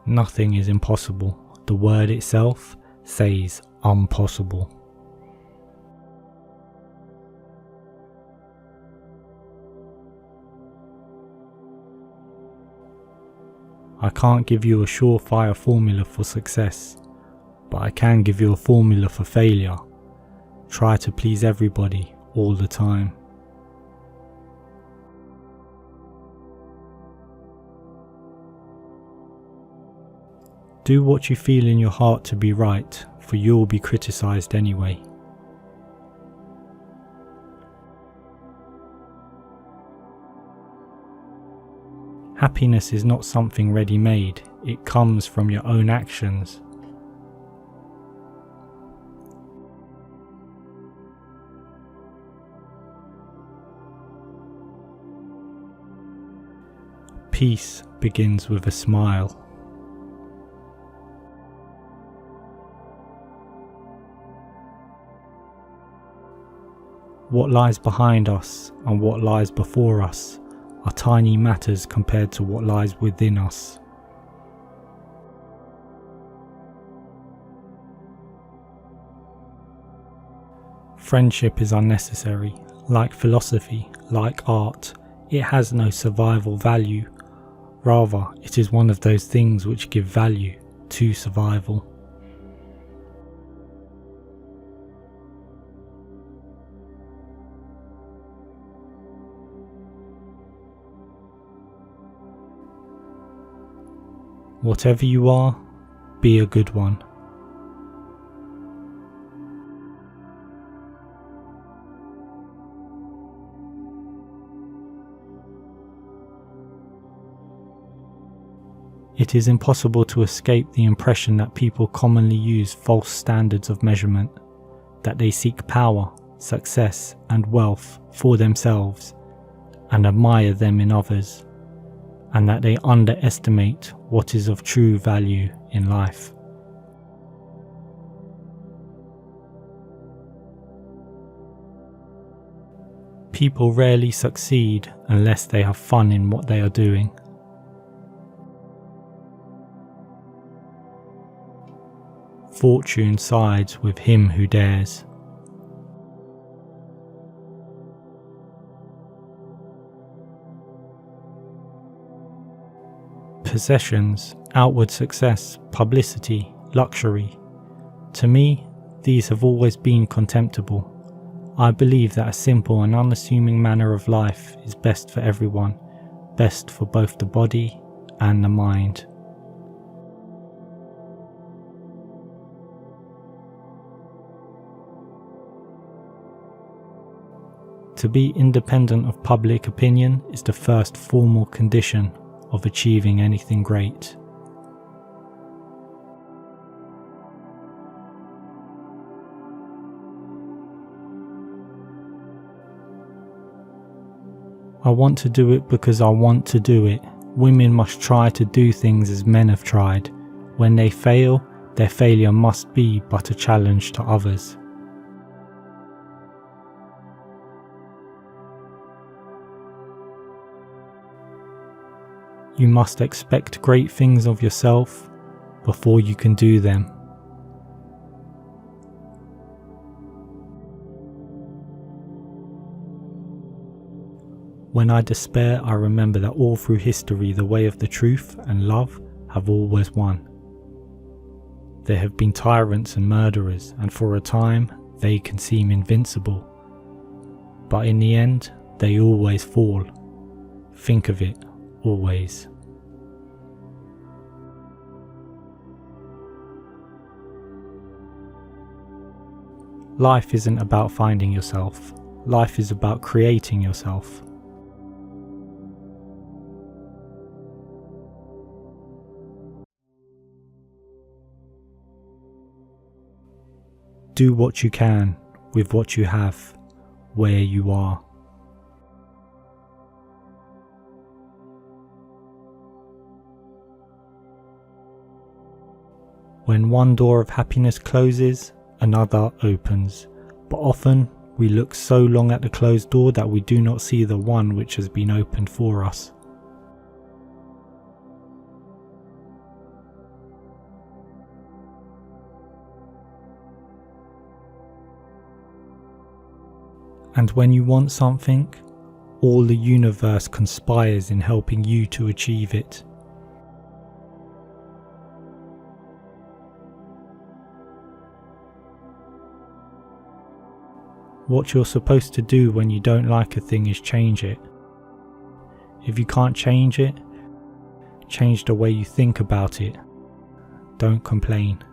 Nothing is impossible. The word itself says impossible. I can't give you a surefire formula for success, but I can give you a formula for failure. Try to please everybody all the time. Do what you feel in your heart to be right, for you will be criticized anyway. Happiness is not something ready-made, it comes from your own actions. Peace begins with a smile. What lies behind us and what lies before us are tiny matters compared to what lies within us. Friendship is unnecessary. Like philosophy, like art, it has no survival value. Rather, it is one of those things which give value to survival. Whatever you are, be a good one. It is impossible to escape the impression that people commonly use false standards of measurement, that they seek power, success, and wealth for themselves and admire them in others, and that they underestimate what is of true value in life. People rarely succeed unless they have fun in what they are doing. Fortune sides with him who dares. Possessions, outward success, publicity, luxury. To me, these have always been contemptible. I believe that a simple and unassuming manner of life is best for everyone, best for both the body and the mind. To be independent of public opinion is the first formal condition of achieving anything great. I want to do it because I want to do it. Women must try to do things as men have tried. When they fail, their failure must be but a challenge to others. You must expect great things of yourself before you can do them. When I despair, I remember that all through history the way of the truth and love have always won. There have been tyrants and murderers, and for a time they can seem invincible. But in the end, they always fall. Think of it, always. Life isn't about finding yourself. Life is about creating yourself. Do what you can with what you have, where you are. When one door of happiness closes, another opens, but often we look so long at the closed door that we do not see the one which has been opened for us. And when you want something, all the universe conspires in helping you to achieve it. What you're supposed to do when you don't like a thing is change it. If you can't change it, change the way you think about it. Don't complain.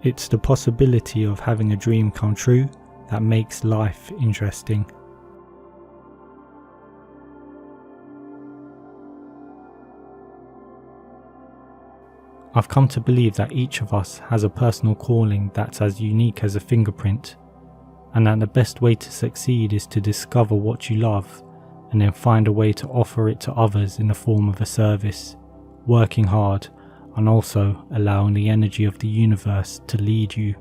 It's the possibility of having a dream come true that makes life interesting. I've come to believe that each of us has a personal calling that's as unique as a fingerprint, and that the best way to succeed is to discover what you love and then find a way to offer it to others in the form of a service, working hard, and also allowing the energy of the universe to lead you.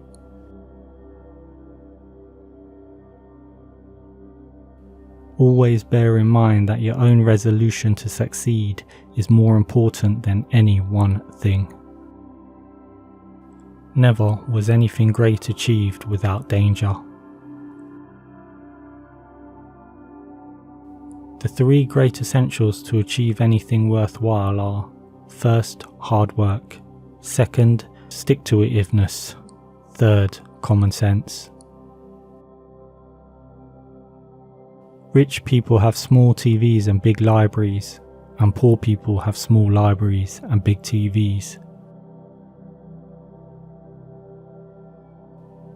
Always bear in mind that your own resolution to succeed is more important than any one thing. Never was anything great achieved without danger. The 3 great essentials to achieve anything worthwhile are: first, hard work; second, stick-to-itiveness; third, common sense. Rich people have small TVs and big libraries, and poor people have small libraries and big TVs.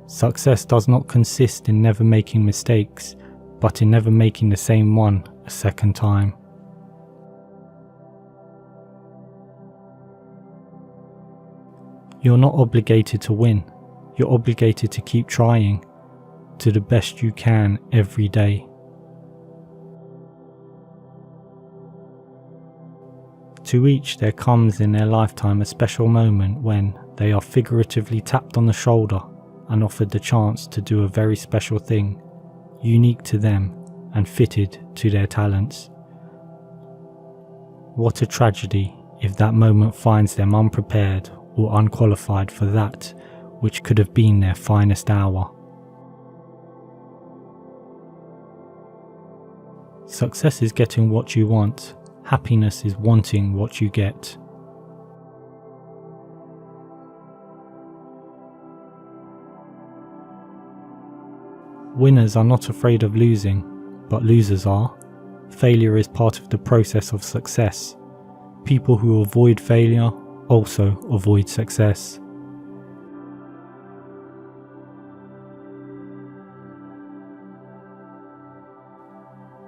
Success does not consist in never making mistakes, but in never making the same one a second time. You're not obligated to win. You're obligated to keep trying to the best you can every day. To each there comes in their lifetime a special moment when they are figuratively tapped on the shoulder and offered the chance to do a very special thing, unique to them and fitted to their talents. What a tragedy if that moment finds them unprepared or unqualified for that which could have been their finest hour. Success is getting what you want. Happiness is wanting what you get. Winners are not afraid of losing, but losers are. Failure is part of the process of success. People who avoid failure also avoid success.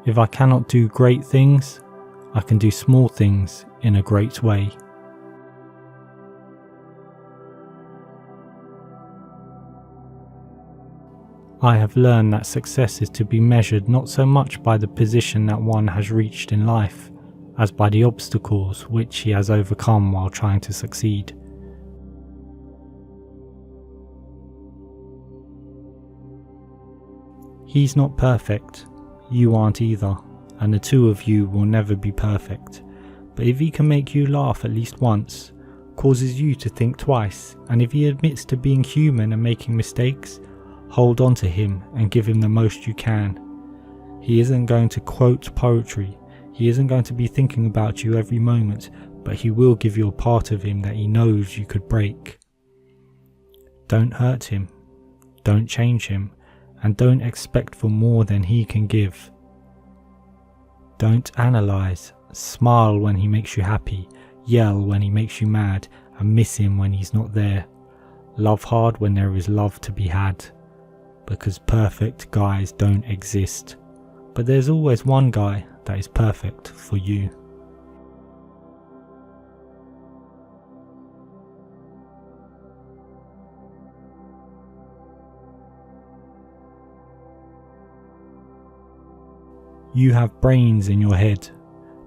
If I cannot do great things, I can do small things in a great way. I have learned that success is to be measured not so much by the position that one has reached in life, as by the obstacles which he has overcome while trying to succeed. He's not perfect, you aren't either, and the two of you will never be perfect. But if he can make you laugh at least once, causes you to think twice, and if he admits to being human and making mistakes, hold on to him and give him the most you can. He isn't going to quote poetry, he isn't going to be thinking about you every moment, but he will give you a part of him that he knows you could break. Don't hurt him, don't change him, and don't expect for more than he can give. Don't analyze, smile when he makes you happy, yell when he makes you mad, and miss him when he's not there. Love hard when there is love to be had. Because perfect guys don't exist, but there's always one guy that is perfect for you. You have brains in your head,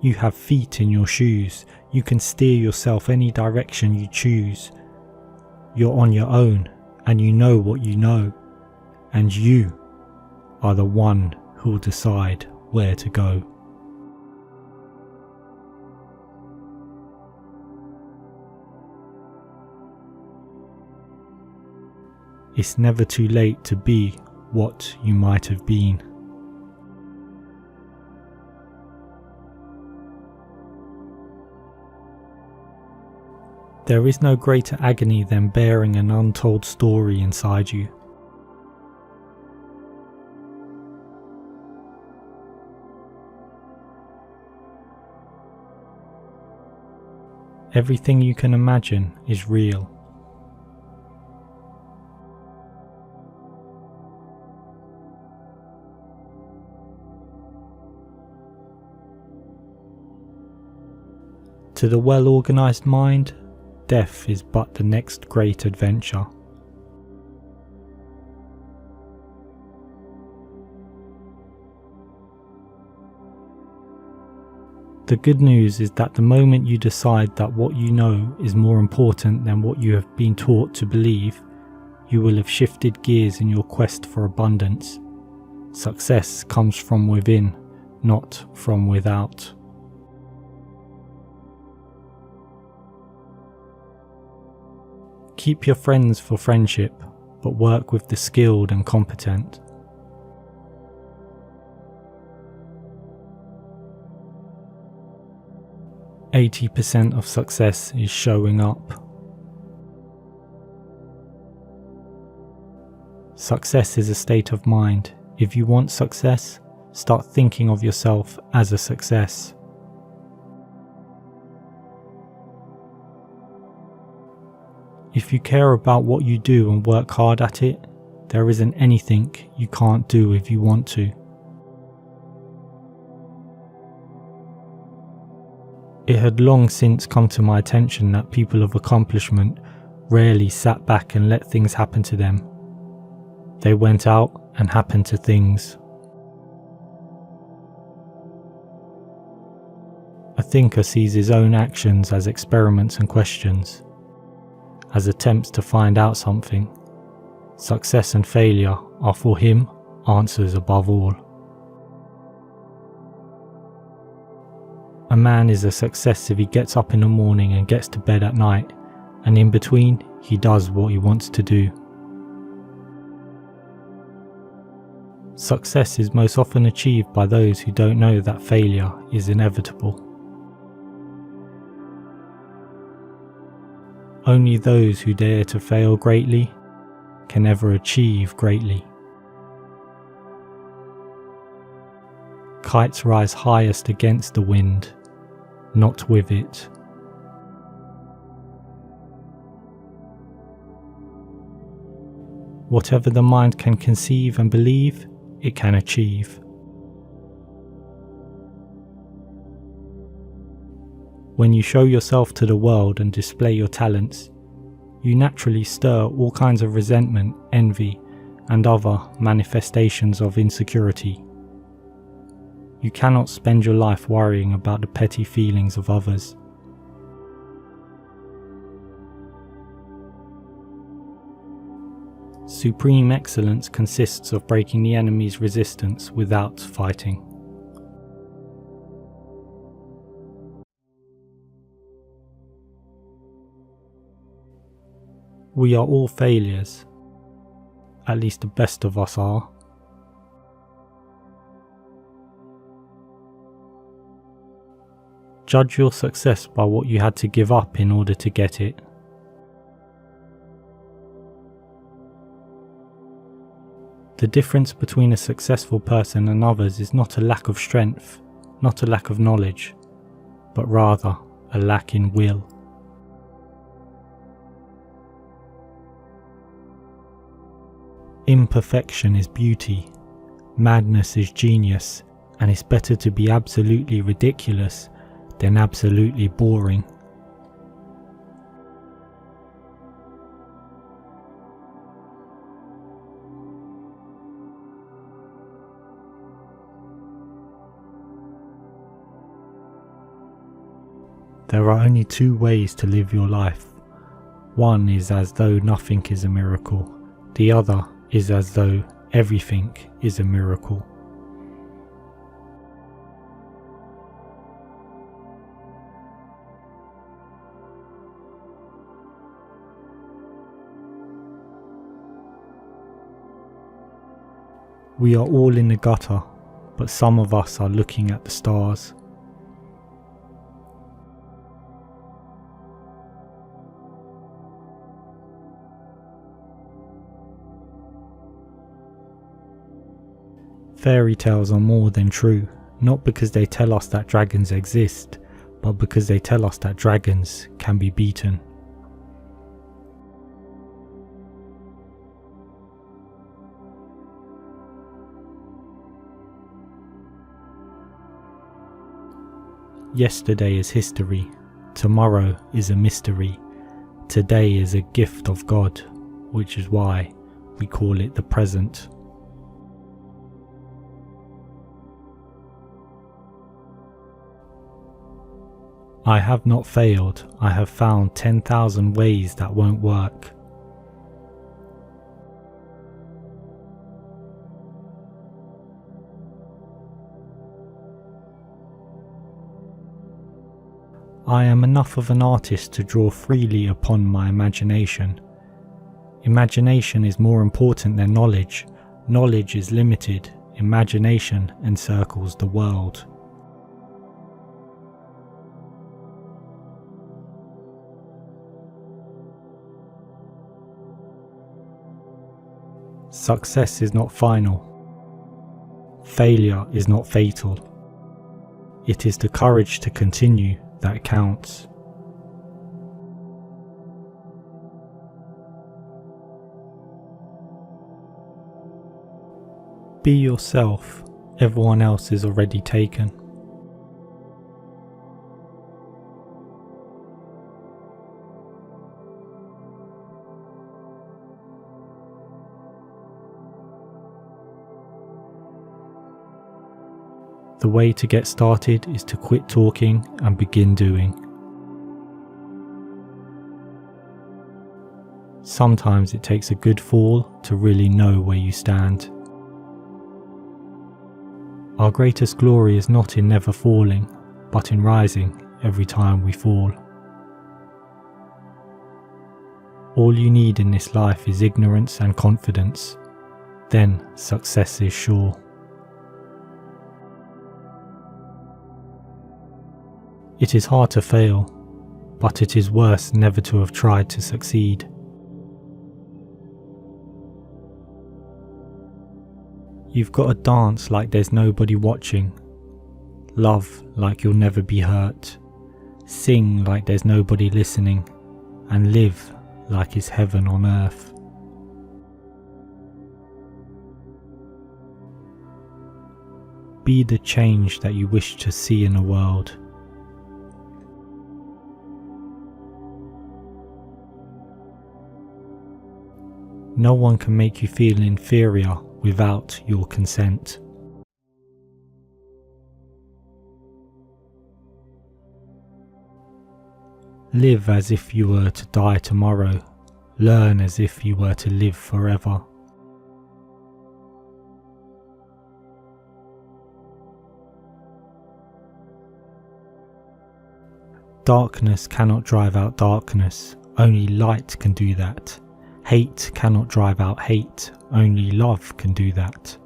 you have feet in your shoes, you can steer yourself any direction you choose. You're on your own, and you know what you know. And you are the one who will decide where to go. It's never too late to be what you might have been. There is no greater agony than bearing an untold story inside you. Everything you can imagine is real. To the well-organized mind, death is but the next great adventure. The good news is that the moment you decide that what you know is more important than what you have been taught to believe, you will have shifted gears in your quest for abundance. Success comes from within, not from without. Keep your friends for friendship, but work with the skilled and competent. %80 of success is showing up. Success is a state of mind. If you want success, start thinking of yourself as a success. If you care about what you do and work hard at it, there isn't anything you can't do if you want to. It had long since come to my attention that people of accomplishment rarely sat back and let things happen to them. They went out and happened to things. A thinker sees his own actions as experiments and questions, as attempts to find out something. Success and failure are for him answers above all. A man is a success if he gets up in the morning and gets to bed at night, and in between he does what he wants to do. Success is most often achieved by those who don't know that failure is inevitable. Only those who dare to fail greatly can ever achieve greatly. Kites rise highest against the wind, not with it. Whatever the mind can conceive and believe, it can achieve. When you show yourself to the world and display your talents, you naturally stir all kinds of resentment, envy, and other manifestations of insecurity. You cannot spend your life worrying about the petty feelings of others. Supreme excellence consists of breaking the enemy's resistance without fighting. We are all failures. At least the best of us are. Judge your success by what you had to give up in order to get it. The difference between a successful person and others is not a lack of strength, not a lack of knowledge, but rather a lack in will. Imperfection is beauty, madness is genius, and it's better to be absolutely ridiculous than absolutely boring. There are only two ways to live your life. One is as though nothing is a miracle. The other is as though everything is a miracle. We are all in the gutter, but some of us are looking at the stars. Fairy tales are more than true, not because they tell us that dragons exist, but because they tell us that dragons can be beaten. Yesterday is history, tomorrow is a mystery, today is a gift of God, which is why we call it the present. I have not failed, I have found 10,000 ways that won't work. I am enough of an artist to draw freely upon my imagination. Imagination is more important than knowledge. Knowledge is limited. Imagination encircles the world. Success is not final. Failure is not fatal. It is the courage to continue that counts. Be yourself, everyone else is already taken. The way to get started is to quit talking and begin doing. Sometimes it takes a good fall to really know where you stand. Our greatest glory is not in never falling, but in rising every time we fall. All you need in this life is ignorance and confidence. Then success is sure. It is hard to fail, but it is worse never to have tried to succeed. You've got to dance like there's nobody watching, love like you'll never be hurt, sing like there's nobody listening, and live like it's heaven on earth. Be the change that you wish to see in the world. No one can make you feel inferior without your consent. Live as if you were to die tomorrow. Learn as if you were to live forever. Darkness cannot drive out darkness. Only light can do that. Hate cannot drive out hate, only love can do that.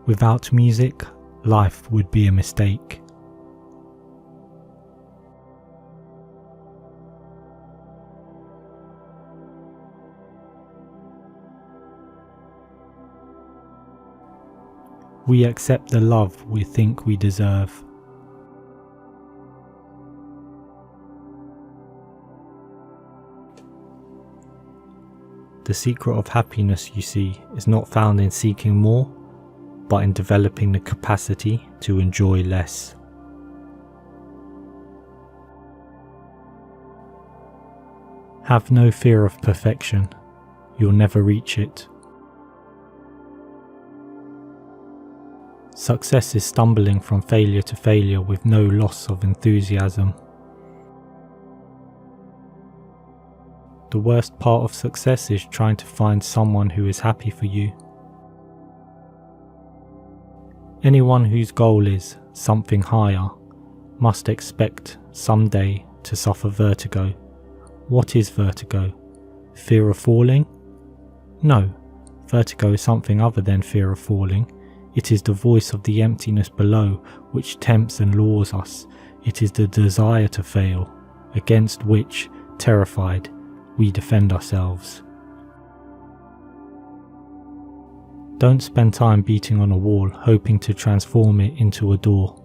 Without music, life would be a mistake. We accept the love we think we deserve. The secret of happiness, you see, is not found in seeking more, but in developing the capacity to enjoy less. Have no fear of perfection. You'll never reach it. Success is stumbling from failure to failure with no loss of enthusiasm. The worst part of success is trying to find someone who is happy for you. Anyone whose goal is something higher must expect someday to suffer vertigo What is vertigo? Fear of falling? No, vertigo is something other than fear of falling. It is the voice of the emptiness below which tempts and lures us. It is the desire to fail, against which, terrified, we defend ourselves. Don't spend time beating on a wall hoping to transform it into a door.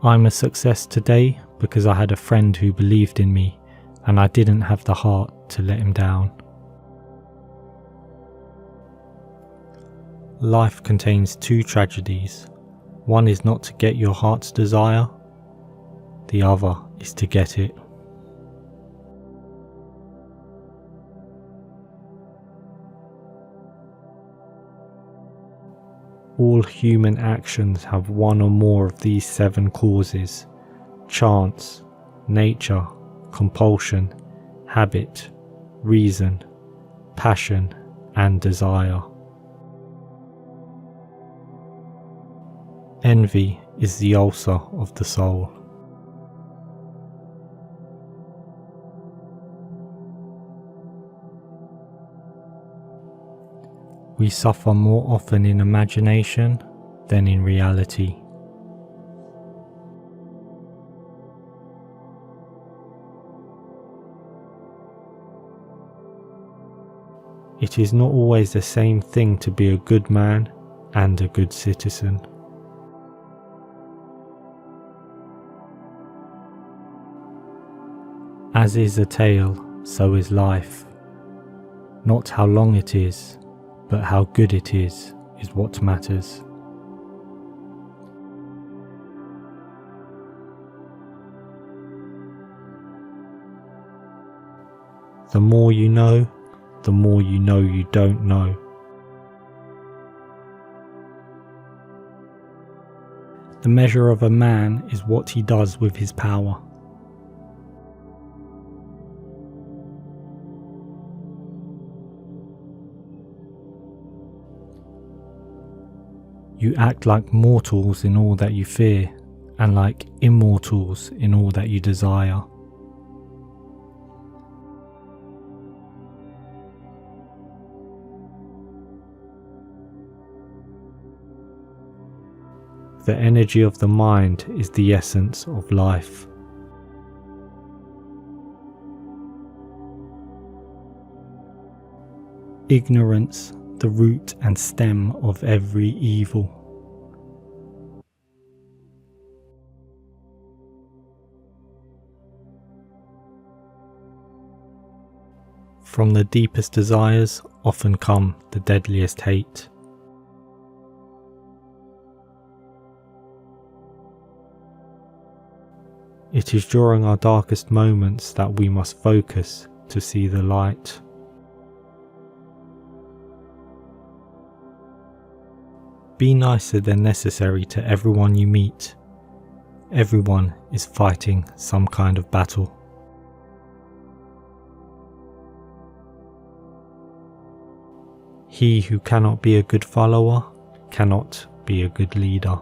I'm a success today because I had a friend who believed in me and I didn't have the heart to let him down. Life contains two tragedies. One is not to get your heart's desire, the other is to get it. All human actions have one or more of these 7 causes: chance, nature, compulsion, habit, reason, passion, and desire. Envy is the ulcer of the soul. We suffer more often in imagination than in reality. It is not always the same thing to be a good man and a good citizen. As is a tale, so is life. Not how long it is, but how good it is what matters. The more you know you don't know. The measure of a man is what he does with his power. You act like mortals in all that you fear, and like immortals in all that you desire. The energy of the mind is the essence of life. Ignorance, the root and stem of every evil. From the deepest desires often come the deadliest hate. It is during our darkest moments that we must focus to see the light. Be nicer than necessary to everyone you meet. Everyone is fighting some kind of battle. He who cannot be a good follower cannot be a good leader.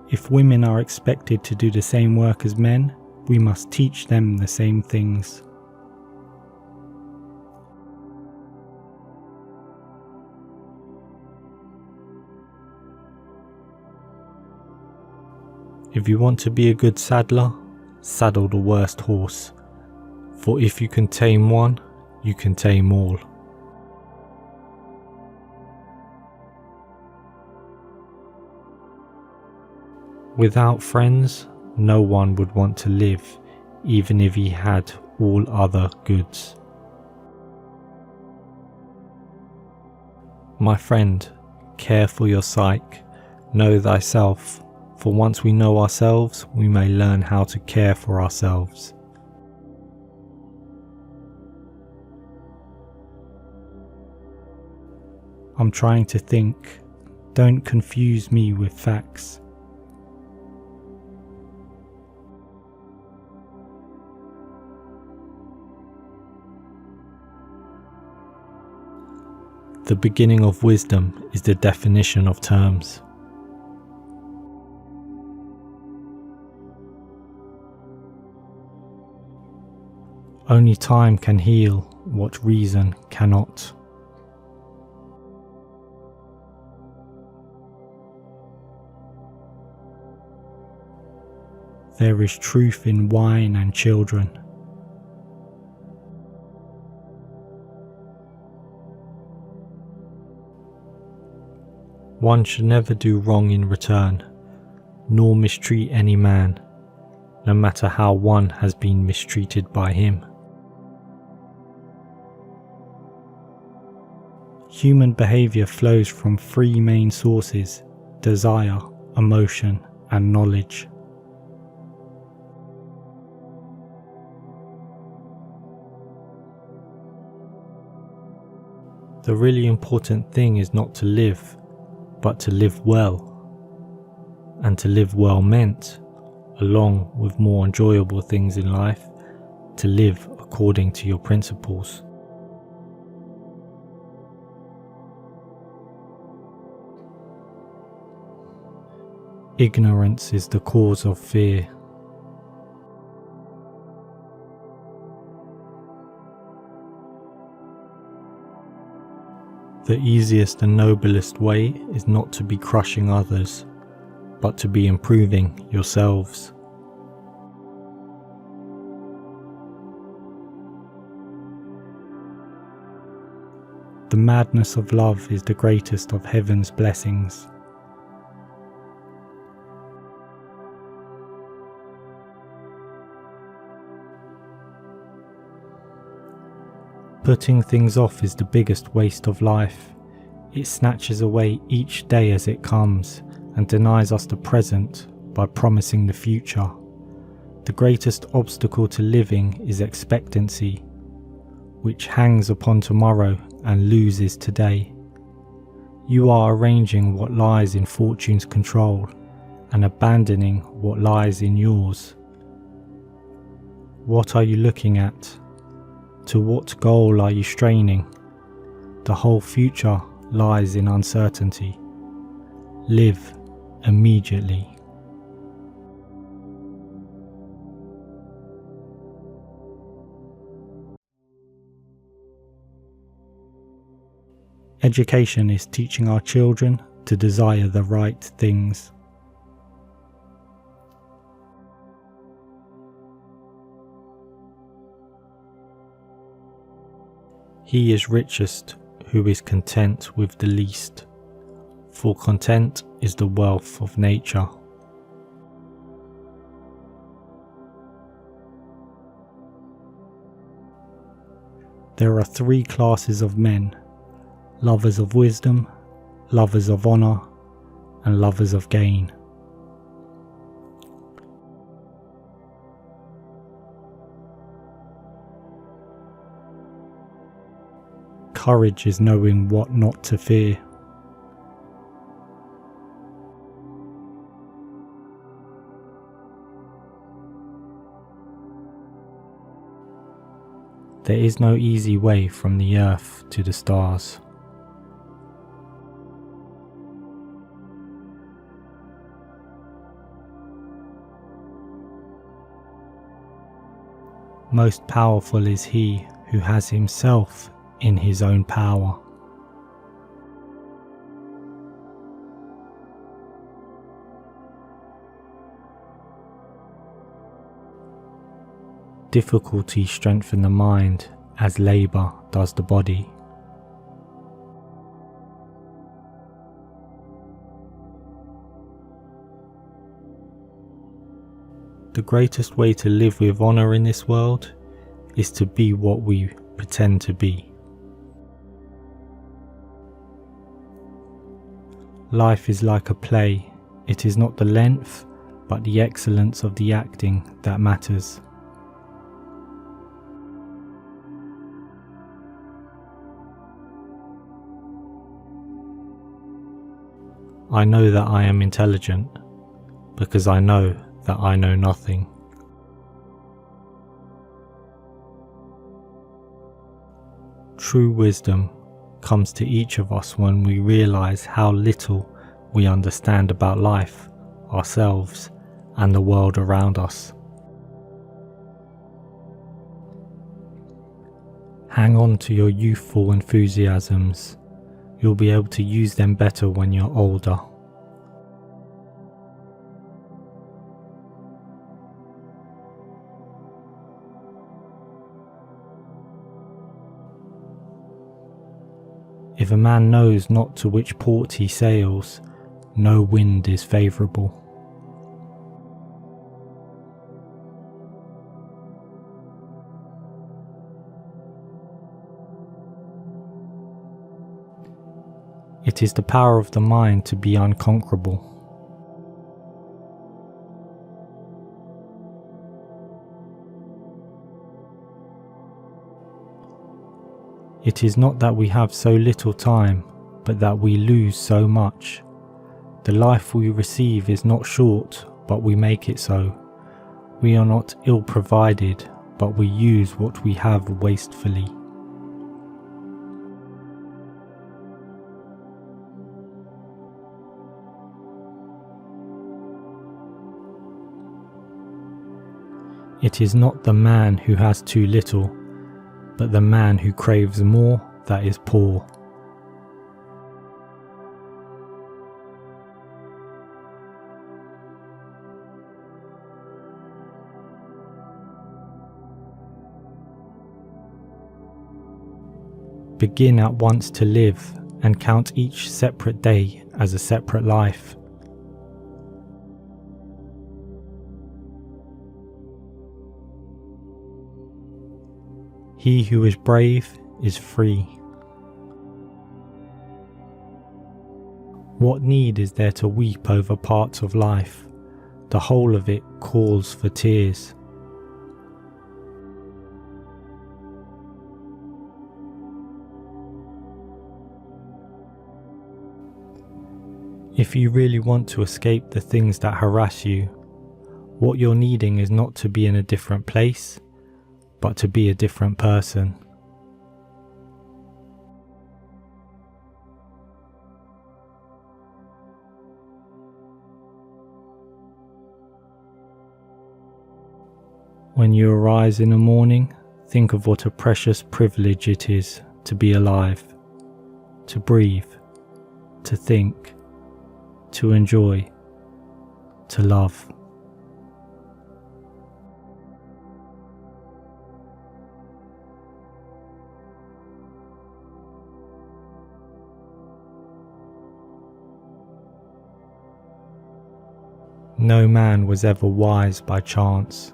If women are expected to do the same work as men, we must teach them the same things. If you want to be a good saddler, saddle the worst horse, for if you can tame one, you can tame all. Without friends, no one would want to live, even if he had all other goods. My friend, care for your psyche, know thyself, for once we know ourselves, we may learn how to care for ourselves. I'm trying to think. Don't confuse me with facts. The beginning of wisdom is the definition of terms. Only time can heal what reason cannot. There is truth in wine and children. One should never do wrong in return, nor mistreat any man, no matter how one has been mistreated by him. Human behavior flows from three main sources: desire, emotion, and knowledge. The really important thing is not to live, but to live well. And to live well meant, along with more enjoyable things in life, to live according to your principles. Ignorance is the cause of fear. The easiest and noblest way is not to be crushing others, but to be improving yourselves. The madness of love is the greatest of heaven's blessings. Putting things off is the biggest waste of life. It snatches away each day as it comes and denies us the present by promising the future. The greatest obstacle to living is expectancy, which hangs upon tomorrow and loses today. You are arranging what lies in fortune's control and abandoning what lies in yours. What are you looking at? To what goal are you straining? The whole future lies in uncertainty. Live immediately. Education is teaching our children to desire the right things. He is richest who is content with the least, for content is the wealth of nature. There are three classes of men: lovers of wisdom, lovers of honour, and lovers of gain. Courage is knowing what not to fear. There is no easy way from the earth to the stars. Most powerful is he who has himself in his own power. Difficulty strengthens the mind as labour does the body. The greatest way to live with honour in this world is to be what we pretend to be. Life is like a play. It is not the length, but the excellence of the acting that matters. I know that I am intelligent, because I know that I know nothing. True wisdom comes to each of us when we realize how little we understand about life, ourselves, and the world around us. Hang on to your youthful enthusiasms. You'll be able to use them better when you're older. If a man knows not to which port he sails, no wind is favourable. It is the power of the mind to be unconquerable. It is not that we have so little time, but that we lose so much. The life we receive is not short, but we make it so. We are not ill provided, but we use what we have wastefully. It is not the man who has too little, but the man who craves more that is poor. Begin at once to live and count each separate day as a separate life. He who is brave is free. What need is there to weep over parts of life? The whole of it calls for tears. If you really want to escape the things that harass you, what you're needing is not to be in a different place, but to be a different person. When you arise in the morning, think of what a precious privilege it is to be alive, to breathe, to think, to enjoy, to love. No man was ever wise by chance.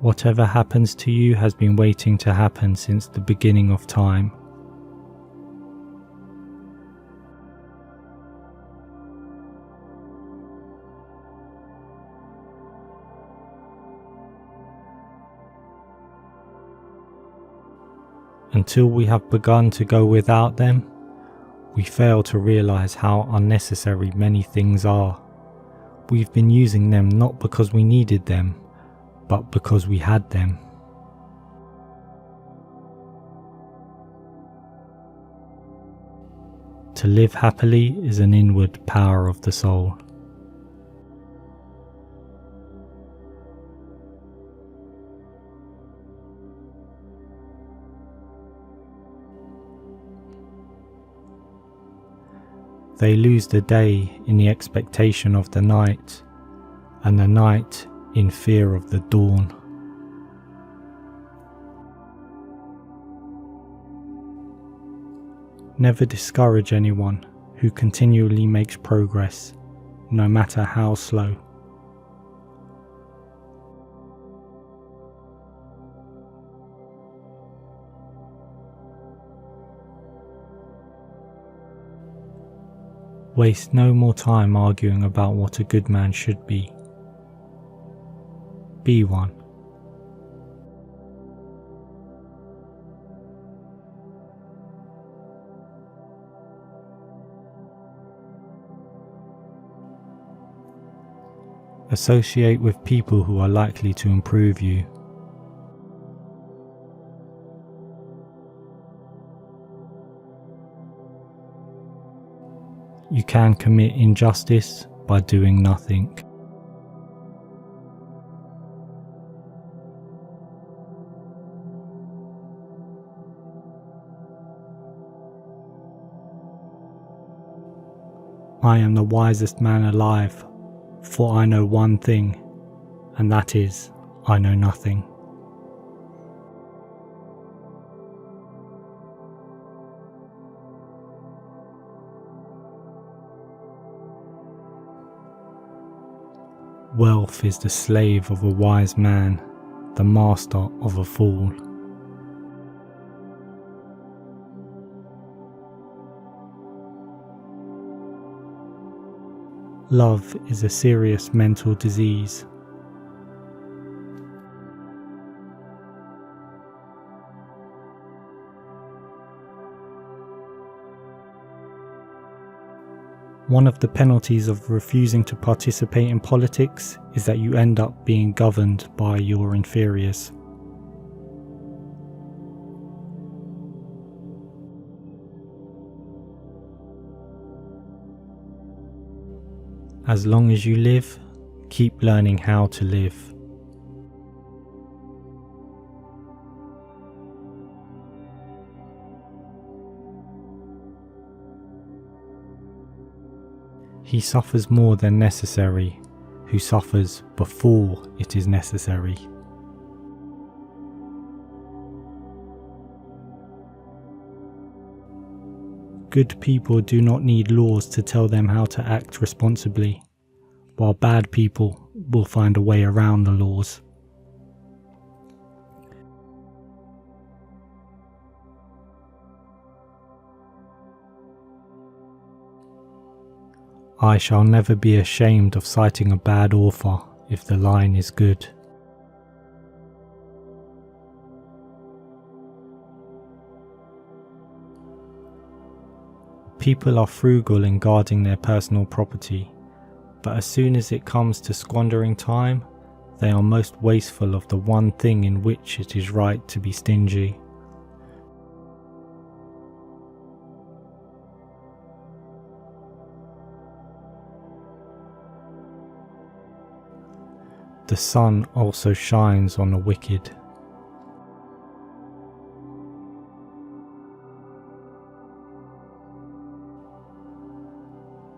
Whatever happens to you has been waiting to happen since the beginning of time. Until we have begun to go without them, we fail to realize how unnecessary many things are. We've been using them not because we needed them, but because we had them. To live happily is an inward power of the soul. They lose the day in the expectation of the night, and the night in fear of the dawn. Never discourage anyone who continually makes progress, no matter how slow. Waste no more time arguing about what a good man should be. Be one. Associate with people who are likely to improve you. you can commit injustice by doing nothing. I am the wisest man alive, for I know one thing, and that is, I know nothing. Wealth is the slave of a wise man, the master of a fool. Love is a serious mental disease. One of the penalties of refusing to participate in politics is that you end up being governed by your inferiors. As long as you live, keep learning how to live. He suffers more than necessary, who suffers before it is necessary. Good people do not need laws to tell them how to act responsibly, while bad people will find a way around the laws. I shall never be ashamed of citing a bad author if the line is good. People are frugal in guarding their personal property, but as soon as it comes to squandering time, they are most wasteful of the one thing in which it is right to be stingy. The sun also shines on the wicked.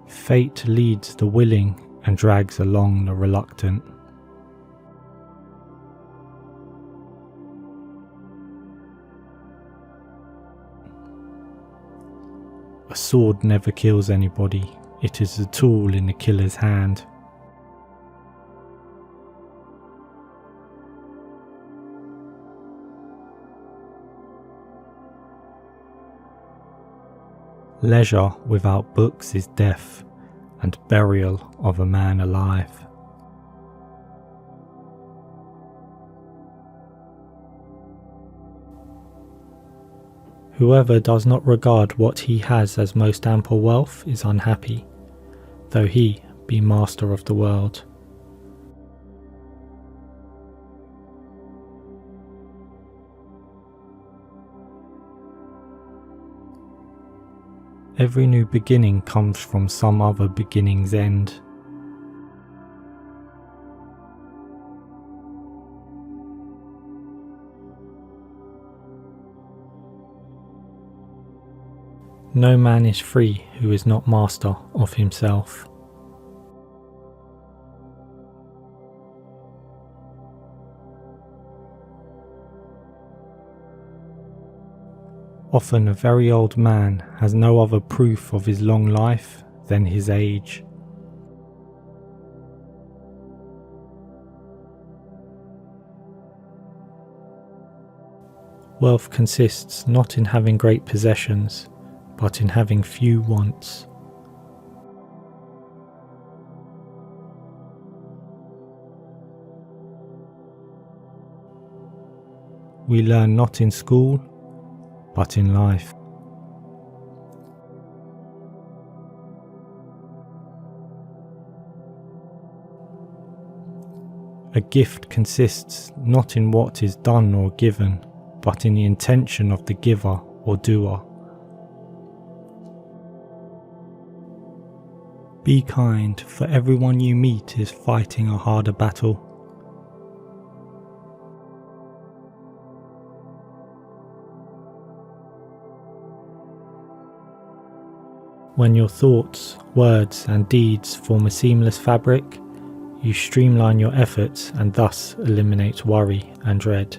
Fate leads the willing and drags along the reluctant. A sword never kills anybody, it is a tool in the killer's hand. Leisure without books is death, and burial of a man alive. Whoever does not regard what he has as most ample wealth is unhappy, though he be master of the world. Every new beginning comes from some other beginning's end. No man is free who is not master of himself. Often a very old man has no other proof of his long life than his age. Wealth consists not in having great possessions, but in having few wants. We learn not in school, but in life. A gift consists not in what is done or given, but in the intention of the giver or doer. Be kind, for everyone you meet is fighting a harder battle. When your thoughts, words and deeds form a seamless fabric, you streamline your efforts and thus eliminate worry and dread.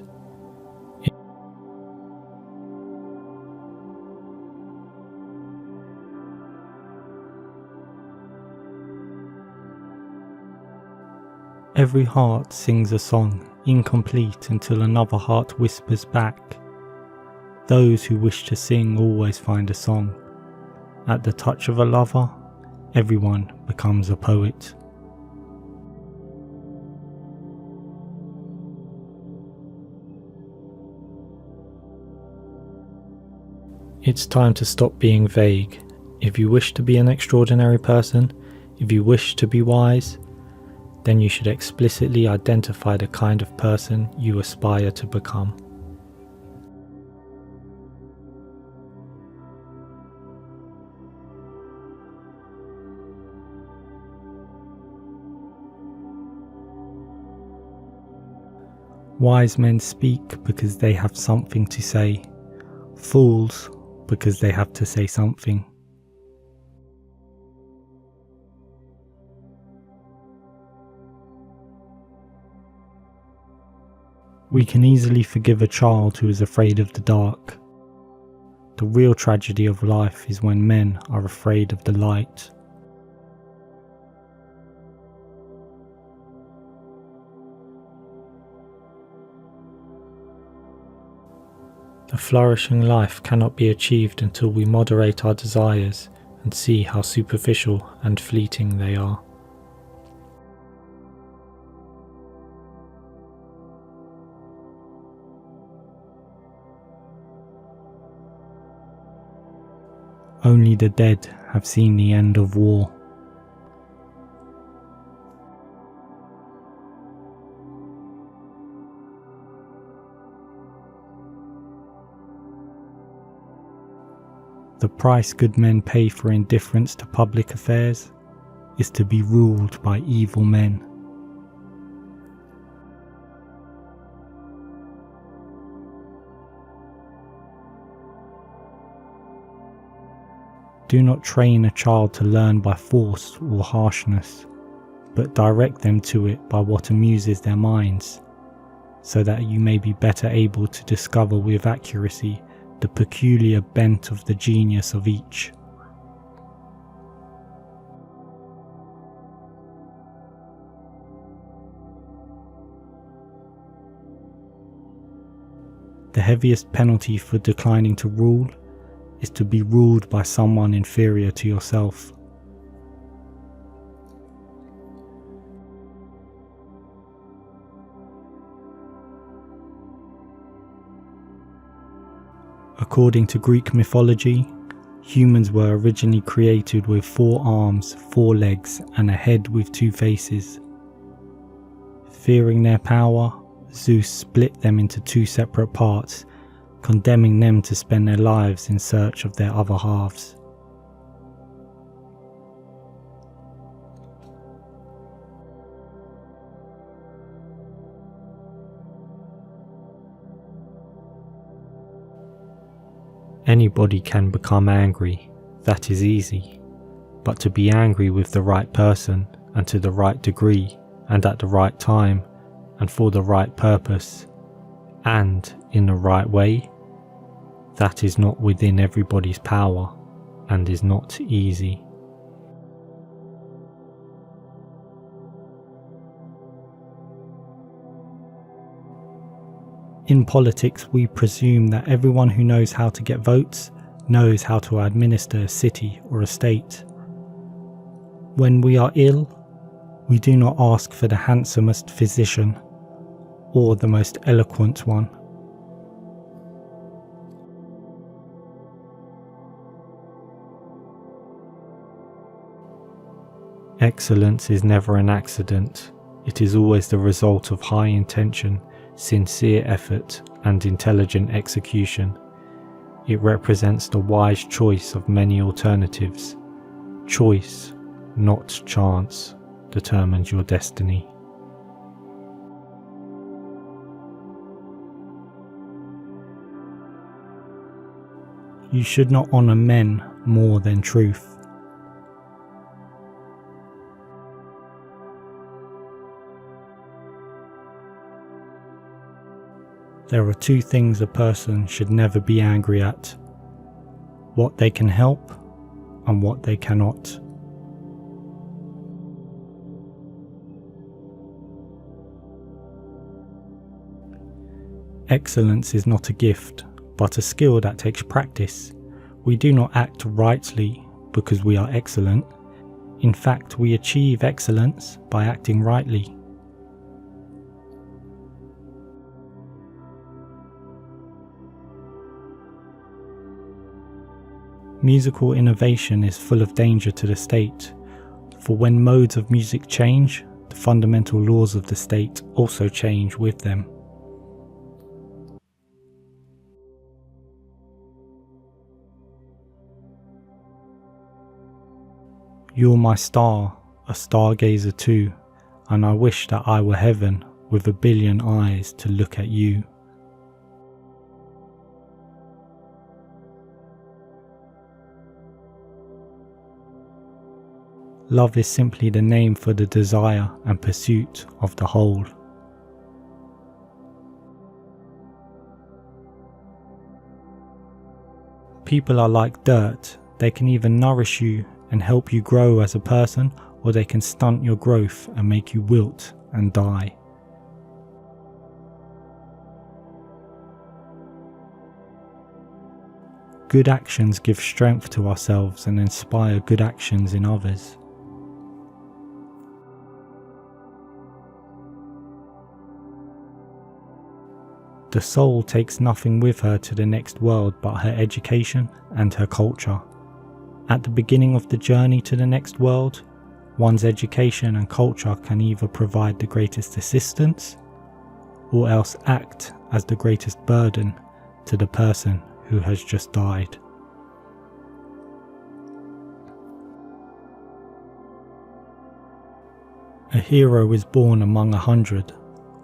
Every heart sings a song, incomplete until another heart whispers back. Those who wish to sing always find a song. At the touch of a lover, everyone becomes a poet. It's time to stop being vague. If you wish to be an extraordinary person, if you wish to be wise, then you should explicitly identify the kind of person you aspire to become. Wise men speak because they have something to say. Fools because they have to say something. We can easily forgive a child who is afraid of the dark. The real tragedy of life is when men are afraid of the light. A flourishing life cannot be achieved until we moderate our desires and see how superficial and fleeting they are. Only the dead have seen the end of war. The price good men pay for indifference to public affairs is to be ruled by evil men. Do not train a child to learn by force or harshness, but direct them to it by what amuses their minds, so that you may be better able to discover with accuracy the peculiar bent of the genius of each. The heaviest penalty for declining to rule is to be ruled by someone inferior to yourself. According to Greek mythology, humans were originally created with 4 arms, 4 legs, and a head with 2 faces. Fearing their power, Zeus split them into 2 separate parts, condemning them to spend their lives in search of their other halves. Anybody can become angry, that is easy, but to be angry with the right person and to the right degree and at the right time and for the right purpose and in the right way, that is not within everybody's power and is not easy. In politics, we presume that everyone who knows how to get votes knows how to administer a city or a state. When we are ill, we do not ask for the handsomest physician or the most eloquent one. Excellence is never an accident. It is always the result of high intention, sincere effort, and intelligent execution. It represents the wise choice of many alternatives, choice not chance, determines your destiny. You should not honour men more than truth. There are two things a person should never be angry at: what they can help and what they cannot. Excellence is not a gift, but a skill that takes practice. We do not act rightly because we are excellent. In fact, we achieve excellence by acting rightly. Musical innovation is full of danger to the state, for when modes of music change, the fundamental laws of the state also change with them. You're my star, a stargazer too, and I wish that I were heaven with a billion eyes to look at you. Love is simply the name for the desire and pursuit of the whole. People are like dirt. They can either nourish you and help you grow as a person, or they can stunt your growth and make you wilt and die. Good actions give strength to ourselves and inspire good actions in others. The soul takes nothing with her to the next world but her education and her culture. At the beginning of the journey to the next world, one's education and culture can either provide the greatest assistance or else act as the greatest burden to the person who has just died. A hero is born among 100,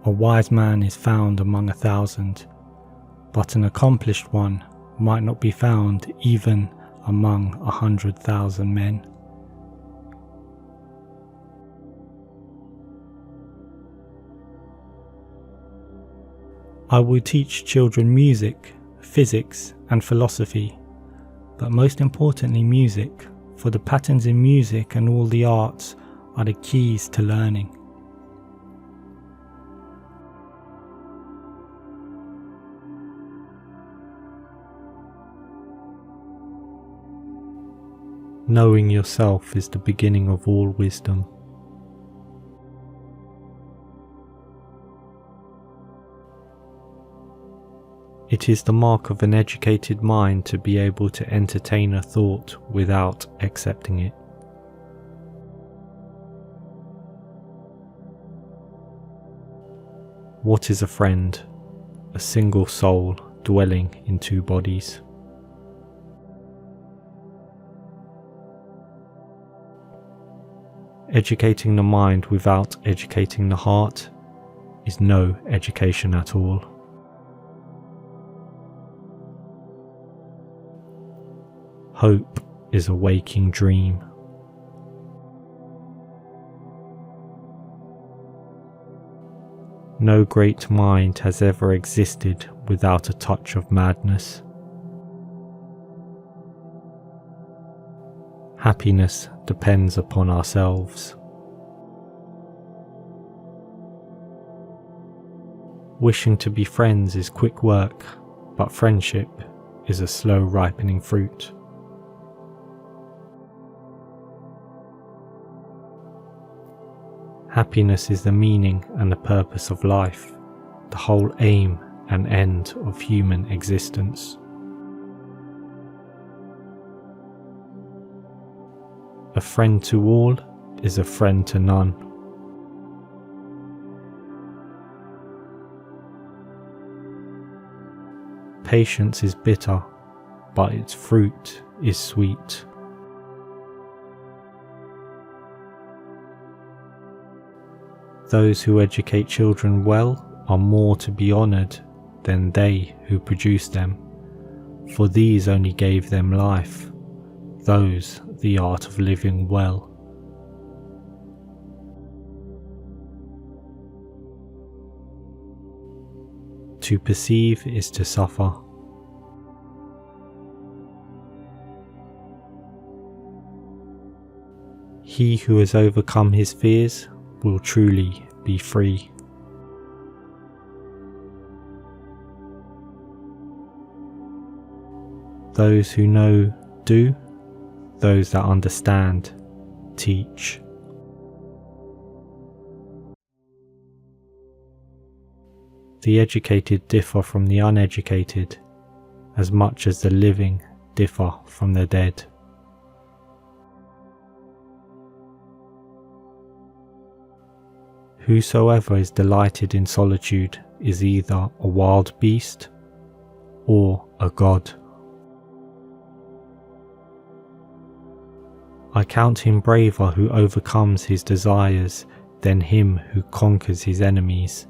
a wise man is found among 1,000, but an accomplished one might not be found even among 100,000 men. I will teach children music, physics and philosophy, but most importantly music, for the patterns in music and all the arts are the keys to learning. Knowing yourself is the beginning of all wisdom. It is the mark of an educated mind to be able to entertain a thought without accepting it. What is a friend? A single soul dwelling in two bodies. Educating the mind without educating the heart is no education at all. Hope is a waking dream. No great mind has ever existed without a touch of madness. Happiness depends upon ourselves. Wishing to be friends is quick work, but friendship is a slow ripening fruit. Happiness is the meaning and the purpose of life, the whole aim and end of human existence. A friend to all is a friend to none. Patience is bitter, but its fruit is sweet. Those who educate children well are more to be honoured than they who produce them, for these only gave them life, those the art of living well. To perceive is to suffer. He who has overcome his fears will truly be free. Those who know do, those that understand teach. The educated differ from the uneducated as much as the living differ from the dead. Whosoever is delighted in solitude is either a wild beast or a god. I count him braver who overcomes his desires than him who conquers his enemies,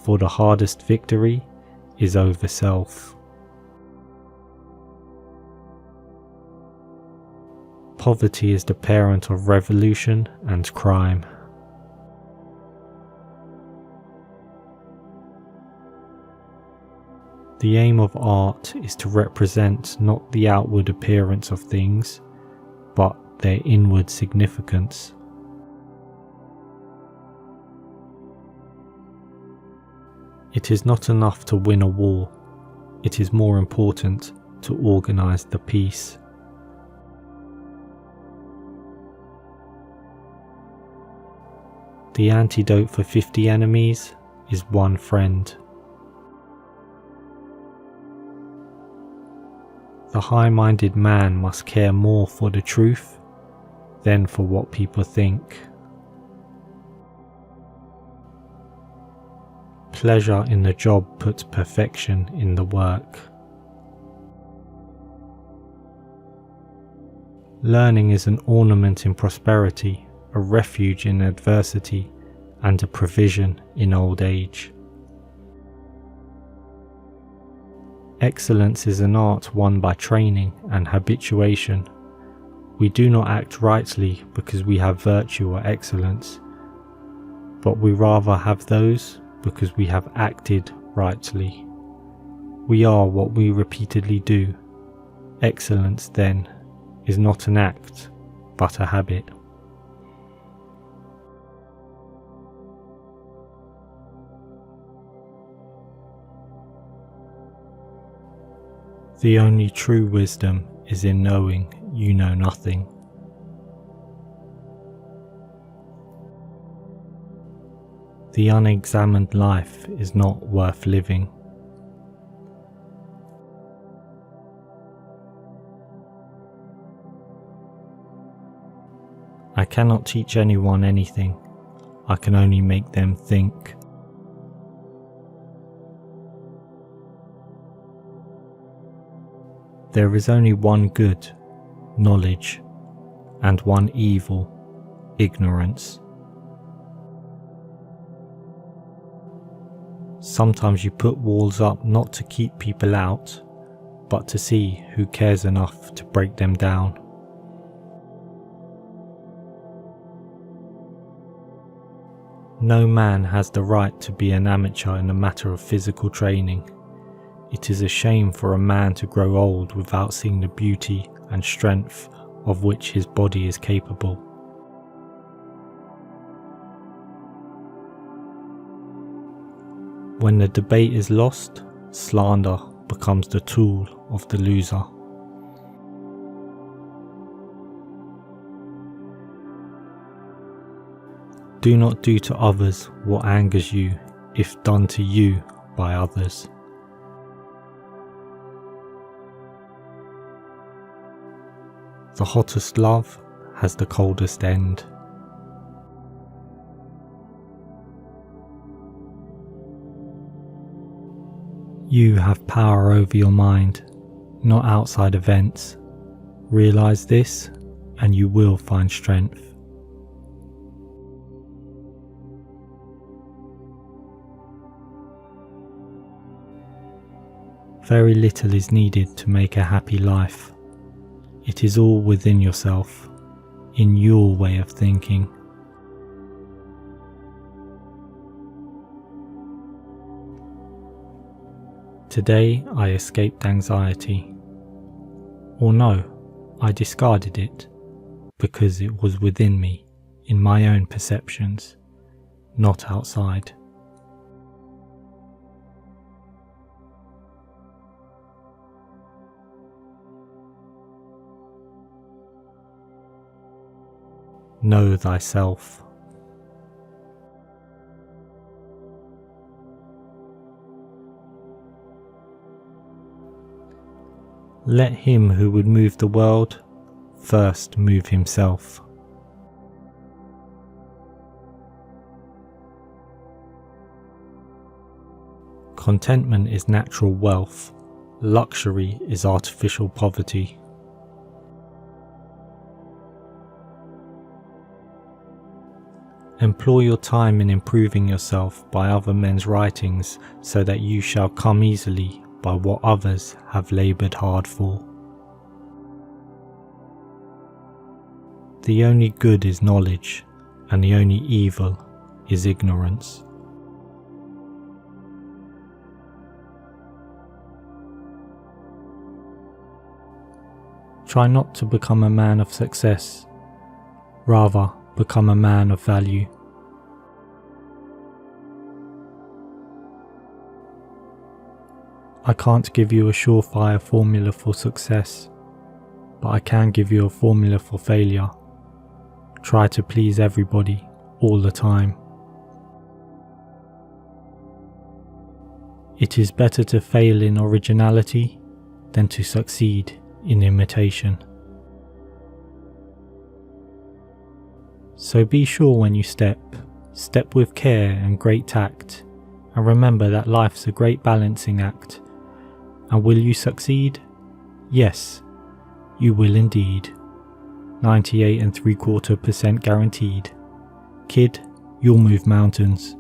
for the hardest victory is over self. Poverty is the parent of revolution and crime. The aim of art is to represent not the outward appearance of things, but their inward significance. It is not enough to win a war, it is more important to organize the peace. The antidote for 50 enemies is one friend. The high-minded man must care more for the truth than for what people think. Pleasure in the job puts perfection in the work. Learning is an ornament in prosperity, a refuge in adversity, and a provision in old age. Excellence is an art won by training and habituation. We do not act rightly because we have virtue or excellence, but we rather have those because we have acted rightly. We are what we repeatedly do. Excellence, then, is not an act, but a habit. The only true wisdom is in knowing you know nothing. The unexamined life is not worth living. I cannot teach anyone anything. I can only make them think. There is only one good, knowledge, and one evil, ignorance. Sometimes you put walls up not to keep people out, but to see who cares enough to break them down. No man has the right to be an amateur in the matter of physical training. It is a shame for a man to grow old without seeing the beauty and strength of which his body is capable. When the debate is lost, slander becomes the tool of the loser. Do not do to others what angers you if done to you by others. The hottest love has the coldest end. You have power over your mind, not outside events. Realize this and you will find strength. Very little is needed to make a happy life. It is all within yourself, in your way of thinking. Today I escaped anxiety. Or no, I discarded it, because it was within me, in my own perceptions, not outside. Know thyself. Let him who would move the world first move himself. Contentment is natural wealth. Luxury is artificial poverty. Employ your time in improving yourself by other men's writings, so that you shall come easily by what others have laboured hard for. The only good is knowledge, and the only evil is ignorance. Try not to become a man of success, rather become a man of value. I can't give you a surefire formula for success, but I can give you a formula for failure. Try to please everybody all the time. It is better to fail in originality than to succeed in imitation. So be sure when you step with care and great tact, and remember that life's a great balancing act. And will you succeed? Yes, you will indeed. 98.75% guaranteed. Kid, you'll move mountains.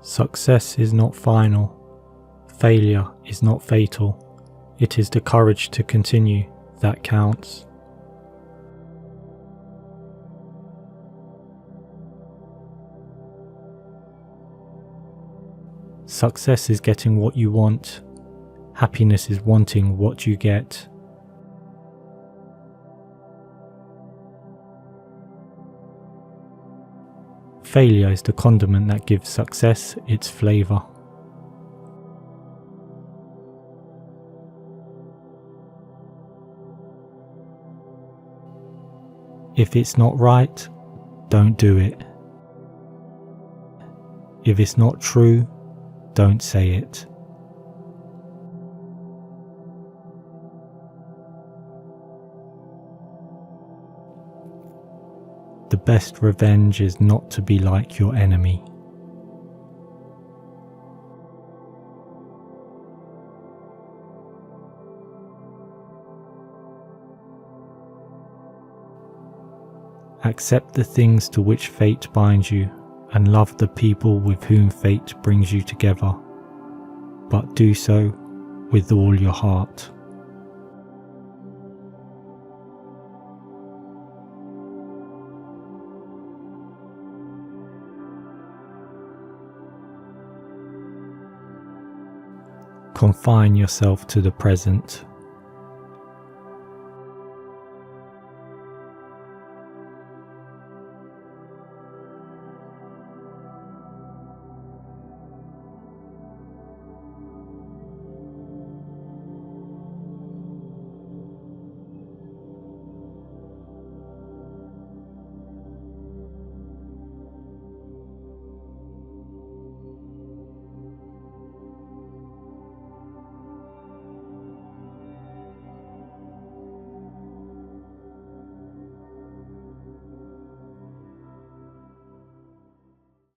Success is not final. Failure is not fatal. It is the courage to continue that counts. Success is getting what you want. Happiness is wanting what you get. Failure is the condiment that gives success its flavour. If it's not right, don't do it. If it's not true, don't say it. The best revenge is not to be like your enemy. Accept the things to which fate binds you, and love the people with whom fate brings you together, but do so with all your heart. Confine yourself to the present.